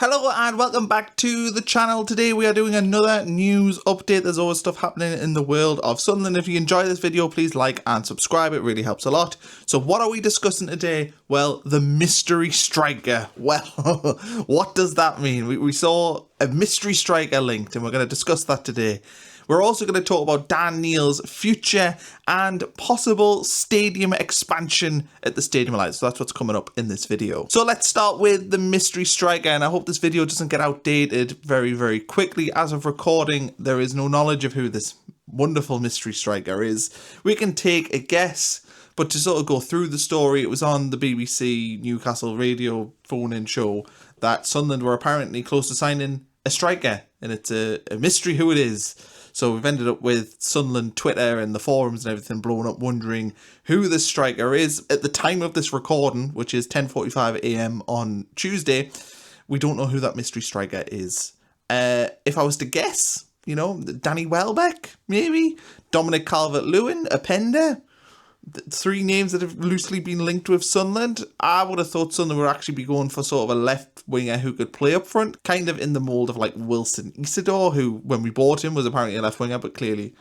Hello and welcome back to the channel. Today we are doing another news update. There's always stuff happening in the world of Sunderland. If you enjoy this video, please like and subscribe. It really helps a lot. So what are we discussing today? Well, the mystery striker. Well, what does that mean? We saw a mystery striker linked and we're going to discuss that today. We're also going to talk about Dan Neil's future and possible stadium expansion at the Stadium of Light. So that's what's coming up in this video. So let's start with the mystery striker, and I hope this video doesn't get outdated very, very quickly. As of recording, there is no knowledge of who this wonderful mystery striker is. We can take a guess, but to sort of go through the story, it was on the BBC Newcastle radio phone-in show that Sunderland were apparently close to signing a striker, and it's a mystery who it is. So we've ended up with Sunderland Twitter and the forums and everything blowing up wondering who this striker is. At the time of this recording, which is 10:45 AM on Tuesday, we don't know who that mystery striker is. If I was to guess, Danny Welbeck, maybe? Dominic Calvert-Lewin, Openda? Three names that have loosely been linked with Sunderland. I would have thought Sunderland would actually be going for sort of a left winger who could play up front, kind of in the mould of like Wilson Isidore, who when we bought him was apparently a left winger, but clearly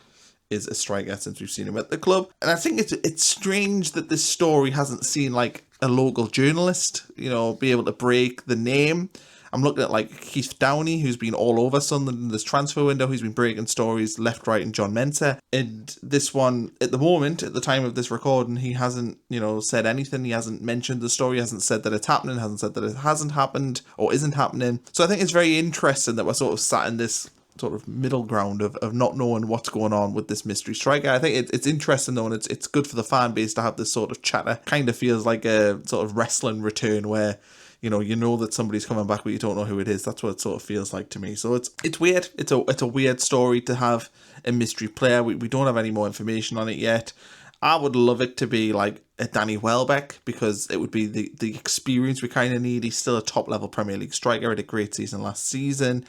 is a striker since we've seen him at the club. And I think it's strange that this story hasn't seen like a local journalist, be able to break the name. I'm looking at like Keith Downey, who's been all over Sunderland in this transfer window, who's been breaking stories left, right, and John Mensah. And this one, at the moment, at the time of this recording, he hasn't, said anything. He hasn't mentioned the story, hasn't said that it's happening, hasn't said that it hasn't happened or isn't happening. So I think it's very interesting that we're sort of sat in this sort of middle ground of not knowing what's going on with this mystery striker. I think it's interesting though, and it's good for the fan base to have this sort of chatter. Kind of feels like a sort of wrestling return where you know that somebody's coming back, but you don't know who it is. That's what it sort of feels like to me. So it's weird. It's a weird story to have a mystery player. We don't have any more information on it yet. I would love it to be like a Danny Welbeck, because it would be the experience we kind of need. He's still a top-level Premier League striker, had a great season last season,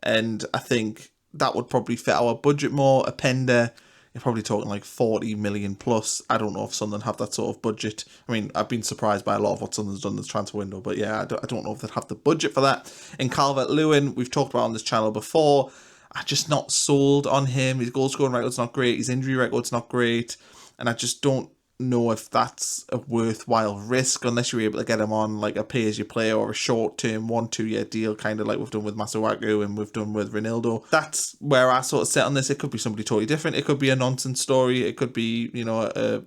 and I think that would probably fit our budget more. Openda, you're probably talking like 40 million plus. I don't know if Sunderland have that sort of budget. I mean, I've been surprised by a lot of what Sunderland's done in this transfer window, but yeah, I don't know if they'd have the budget for that. And Calvert-Lewin, we've talked about on this channel before. I'm just not sold on him. His goal scoring record's not great. His injury record's not great. And I just don't know if that's a worthwhile risk unless you're able to get him on like a pay-as-you-play or a short-term 1-2 year deal, kind of like we've done with Masuaku and we've done with Ronaldo. That's where I sort of sit on this. It could be somebody totally different. It could be a nonsense story. It could be, or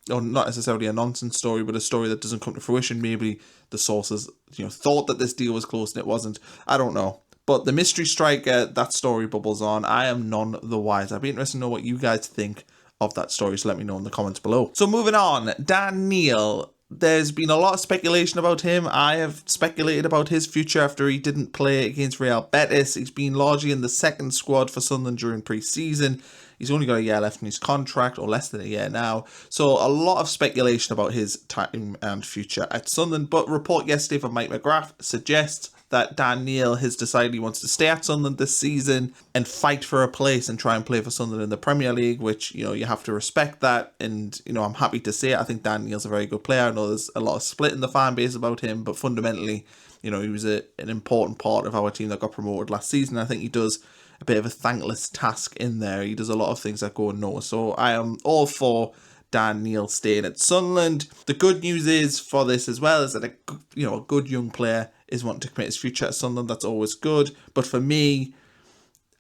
not necessarily a nonsense story, but a story that doesn't come to fruition. Maybe the sources, thought that this deal was close and it wasn't. I don't know. But the mystery striker, that story bubbles on. I am none the wiser. I'd be interested to know what you guys think of that story, so let me know in the comments below. So moving on, Dan Neil. There's been a lot of speculation about him. I have speculated about his future after he didn't play against Real Betis. He's been largely in the second squad for Sunderland during pre-season. He's only got a year left in his contract, or less than a year now. So a lot of speculation about his time and future at Sunderland. But report yesterday from Mike McGrath suggests that Dan Neil has decided he wants to stay at Sunderland this season and fight for a place and try and play for Sunderland in the Premier League, which, you have to respect that. And, I'm happy to say it. I think Dan Neil's a very good player. I know there's a lot of split in the fan base about him, but fundamentally, he was an important part of our team that got promoted last season. I think he does a bit of a thankless task in there. He does a lot of things that go unnoticed. So I am all for Dan Neil staying at Sunderland. The good news is for this as well is that a good young player is wanting to commit his future at Sunderland. That's always good. But for me,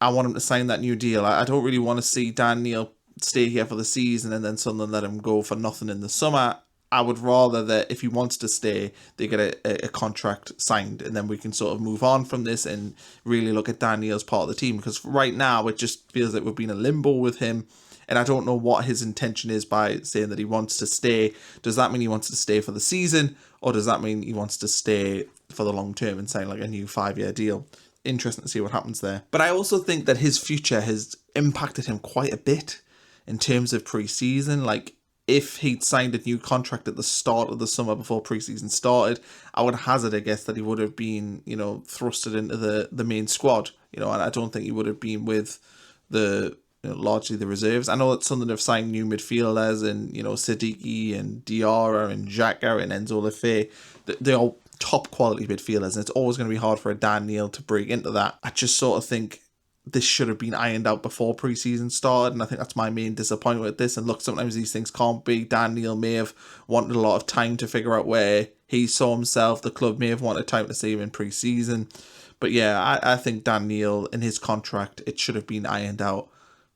I want him to sign that new deal. I don't really want to see Dan Neil stay here for the season and then Sunderland let him go for nothing in the summer. I would rather that if he wants to stay, they get a contract signed, and then we can sort of move on from this and really look at Dan Neil as part of the team. Because right now, it just feels like we've been in limbo with him. And I don't know what his intention is by saying that he wants to stay. Does that mean he wants to stay for the season? Or does that mean he wants to stay for the long term and sign like a new 5-year deal? Interesting to see what happens there. But I also think that his future has impacted him quite a bit in terms of pre-season. Like, if he'd signed a new contract at the start of the summer before pre-season started, I would hazard a guess that he would have been, thrusted into the main squad. And I don't think he would have been with largely the reserves. I know that Sunderland have signed new midfielders and, Siddiqui and Diarra and Xhaka and Enzo Lefebvre. They all top quality midfielders, and it's always going to be hard for a Dan Neil to break into that. I just sort of think this should have been ironed out before pre-season started, and I think that's my main disappointment with this. And look, sometimes these things can't be. Dan Neil may have wanted a lot of time to figure out where he saw himself. The club may have wanted time to see him in pre-season. But yeah, I think Dan Neil, in his contract, it should have been ironed out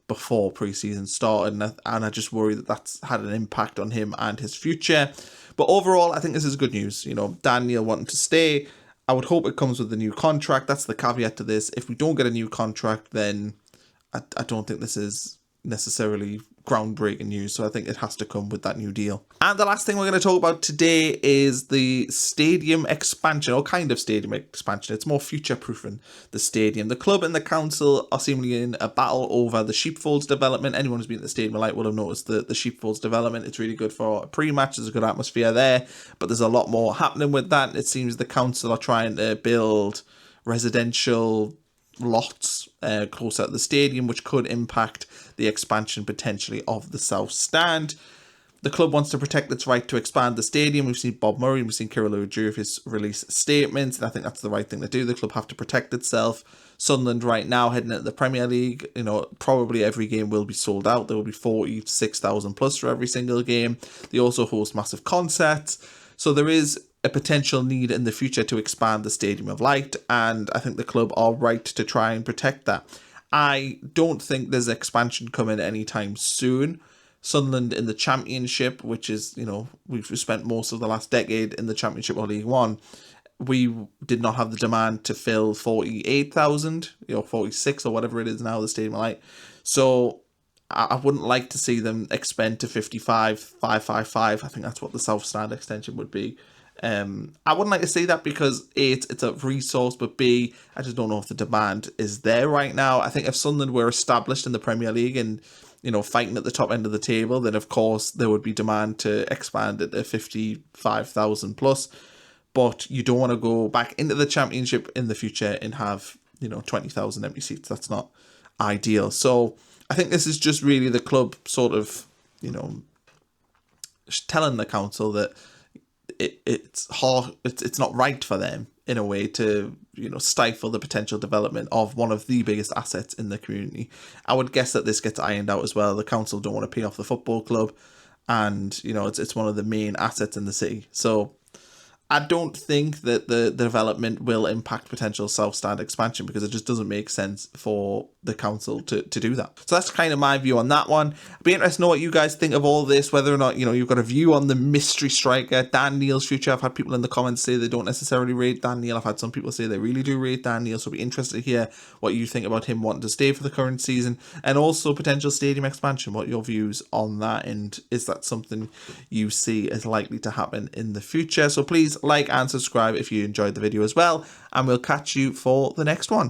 before pre-season started, and I just worry that that's had an impact on him and his future. But overall, I think this is good news. You know, Dan Neil wanting to stay. I would hope it comes with a new contract. That's the caveat to this. If we don't get a new contract, then I don't think this is necessarily groundbreaking news. So I think it has to come with that new deal. And the last thing we're going to talk about today is the stadium expansion, or kind of stadium expansion. It's more future-proofing the stadium. The club and the council are seemingly in a battle over the Sheepfolds development. Anyone who's been at the Stadium of Light will have noticed the Sheepfolds development. It's really good for a pre-match. There's a good atmosphere there, but there's a lot more happening with that. It seems the council are trying to build residential lots closer to the stadium, which could impact the expansion potentially of the South Stand. The club wants to protect its right to expand the stadium. We've seen Bob Murray, we've seen Kirill Ujurvis release statements, and I think that's the right thing to do. The club have to protect itself. Sunderland right now heading into the Premier League, you know, probably every game will be sold out. There will be 46,000 plus for every single game. They also host massive concerts. So there is a potential need in the future to expand the Stadium of Light, and I think the club are right to try and protect that. I don't think there's expansion coming anytime soon. Sunderland in the Championship, which is, you know, we've spent most of the last decade in the Championship or League One, we did not have the demand to fill 48,000, you know, 46 or whatever it is now, the Stadium of Light. So I wouldn't like to see them expand to 55,555. I think that's what the South Stand extension would be. I wouldn't like to see that because A, it's a resource, but B, I just don't know if the demand is there right now. I think if Sunderland were established in the Premier League and, you know, fighting at the top end of the table, then of course there would be demand to expand it to 55,000 plus. But you don't want to go back into the Championship in the future and have, you know, 20,000 empty seats. That's not ideal. So I think this is just really the club sort of, you know, telling the council that it's hard, it's not right for them in a way to, you know, stifle the potential development of one of the biggest assets in the community. I would guess that this gets ironed out as well. The council don't want to pay off the football club, and, you know, it's one of the main assets in the city. So I don't think that the development will impact potential South Stand expansion because it just doesn't make sense for the council to do that. So that's kind of my view on that one. I'd be interested to know what you guys think of all this, whether or not, you know, you've got a view on the mystery striker, Dan Neil's future. I've had people in the comments say they don't necessarily rate Dan Neil. I've had some people say they really do rate Dan Neil, so I'd be interested to hear what you think about him wanting to stay for the current season, and also potential stadium expansion, what your views on that, and is that something you see as likely to happen in the future. So please like and subscribe if you enjoyed the video as well, and we'll catch you for the next one.